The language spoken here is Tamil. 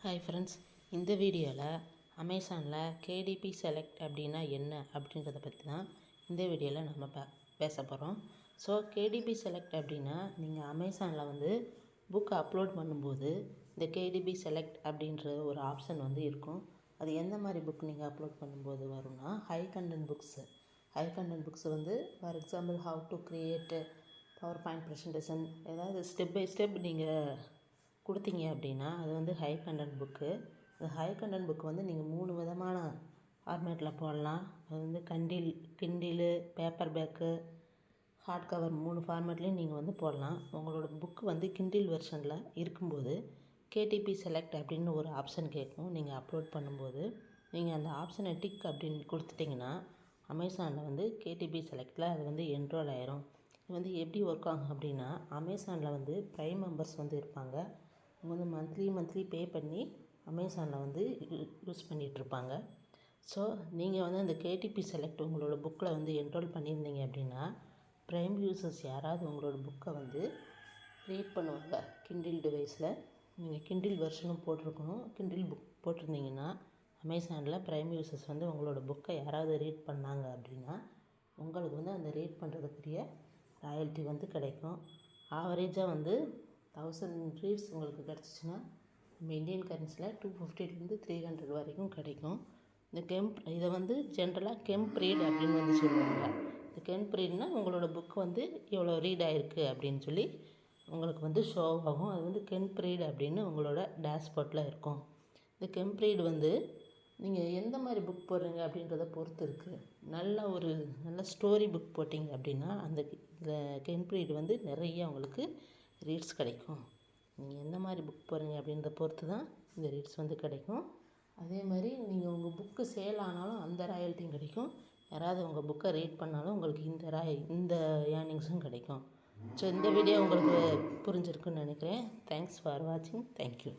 ஹாய் ஃப்ரெண்ட்ஸ், இந்த வீடியோவில் அமேசானில் கேடிபி செலக்ட் அப்படின்னா என்ன அப்படின்றத பற்றி தான் இந்த வீடியோவில் நம்ம பேச போகிறோம். ஸோ கேடிபி செலக்ட் அப்படின்னா நீங்கள் அமேசானில் வந்து புக் அப்லோட் பண்ணும்போது இந்த கேடிபி செலக்ட் அப்படின்ற ஒரு ஆப்ஷன் வந்து இருக்கும். அது எந்த மாதிரி புக் நீங்கள் அப்லோட் பண்ணும்போது வரும்னா ஹை கண்டென்ட் புக்ஸ் வந்து for example how to create power point presentation, ஏதாவது ஸ்டெப் பை ஸ்டெப் நீங்கள் கொடுத்தீங்க அப்படின்னா அது வந்து ஹை கண்டென்ட் புக்கு. அந்த ஹை கண்டென்ட் புக்கு வந்து நீங்கள் 3 விதமான ஃபார்மேட்டில் போடலாம். அது வந்து Kindle, paperback, hard cover 3 ஃபார்மேட்லேயும் நீங்கள் வந்து போடலாம். உங்களோட புக்கு வந்து கிண்டில் வெர்ஷனில் இருக்கும்போது கேடிபி செலக்ட் அப்படின்னு ஒரு ஆப்ஷன் கேட்கும். நீங்கள் அப்லோட் பண்ணும்போது நீங்கள் அந்த ஆப்ஷனை டிக் அப்படின்னு கொடுத்துட்டிங்கன்னா அமேசானில் வந்து கேடிபி செலக்டில் அது வந்து என்ரோல் ஆயிரும். இது வந்து எப்படி ஒர்க் ஆகும் அப்படின்னா, அமேசானில் வந்து ப்ரைம் மெம்பர்ஸ் வந்து இருப்பாங்க. அவங்க வந்து மந்த்லி பே பண்ணி அமேசானில் வந்து யூஸ் பண்ணிகிட்ருப்பாங்க. ஸோ நீங்கள் வந்து அந்த கேடிபி செலக்ட் உங்களோட புக்கில் வந்து என்ரோல் பண்ணியிருந்தீங்க அப்படின்னா ப்ரைம் யூசர்ஸ் யாராவது உங்களோட புக்கை வந்து ரீட் பண்ணுவாங்க. கிண்டில் டிவைஸில் நீங்கள் கிண்டில் வெர்ஷனும் போட்டிருக்கணும். கிண்டில் புக் போட்டிருந்தீங்கன்னா அமேசானில் ப்ரைம் யூசர்ஸ் வந்து உங்களோட புக்கை யாராவது ரீட் பண்ணாங்க அப்படின்னா உங்களுக்கு வந்து அந்த ரீட் பண்ணுறதுக்குரிய ராயல்ட்டி வந்து கிடைக்கும். ஆவரேஜாக வந்து 1000 ரீட்ஸ் உங்களுக்கு கிடச்சிச்சின்னா நம்ம இந்தியன் கரன்சியில் 250 300 வரைக்கும் கிடைக்கும். இந்த இதை வந்து ஜென்ரலாக கெம்ப் ரீட் அப்படின்னு வந்து சொல்லுவாங்க. இந்த கெம்ப் ரீட்னால் உங்களோட புக் வந்து இவ்வளோ ரீட் ஆகிருக்கு அப்படின்னு சொல்லி உங்களுக்கு வந்து ஷோ ஆகும். அது வந்து கெம்ப் ரீட் அப்படின்னு உங்களோட டேஷ்போர்ட்டில் இருக்கும். இந்த கெம்ப் ரீட் வந்து நீங்கள் எந்த மாதிரி புக் போடுறீங்க அப்படின்றத பொறுத்து இருக்குது. நல்ல ஸ்டோரி புக் போட்டிங்க அப்படின்னா அந்த கெம்ப் ரீட் வந்து நிறைய உங்களுக்கு ரீட்ஸ் கிடைக்கும். நீங்கள் எந்த மாதிரி புக் போடுறீங்க அப்படின்றத பொறுத்து தான் இந்த ரீட்ஸ் வந்து கிடைக்கும். அதே மாதிரி நீங்கள் உங்கள் புக்கு சேல் ஆனாலும் அந்த ராயல்ட்டியும் கிடைக்கும். யாராவது உங்கள் புக்கை ரீட் பண்ணாலும் உங்களுக்கு இந்த ஏர்னிங்ஸும் கிடைக்கும். ஸோ இந்த வீடியோ உங்களுக்கு புரிஞ்சிருக்குன்னு நினைக்கிறேன். தேங்க்ஸ் ஃபார் வாட்சிங். தேங்க்யூ.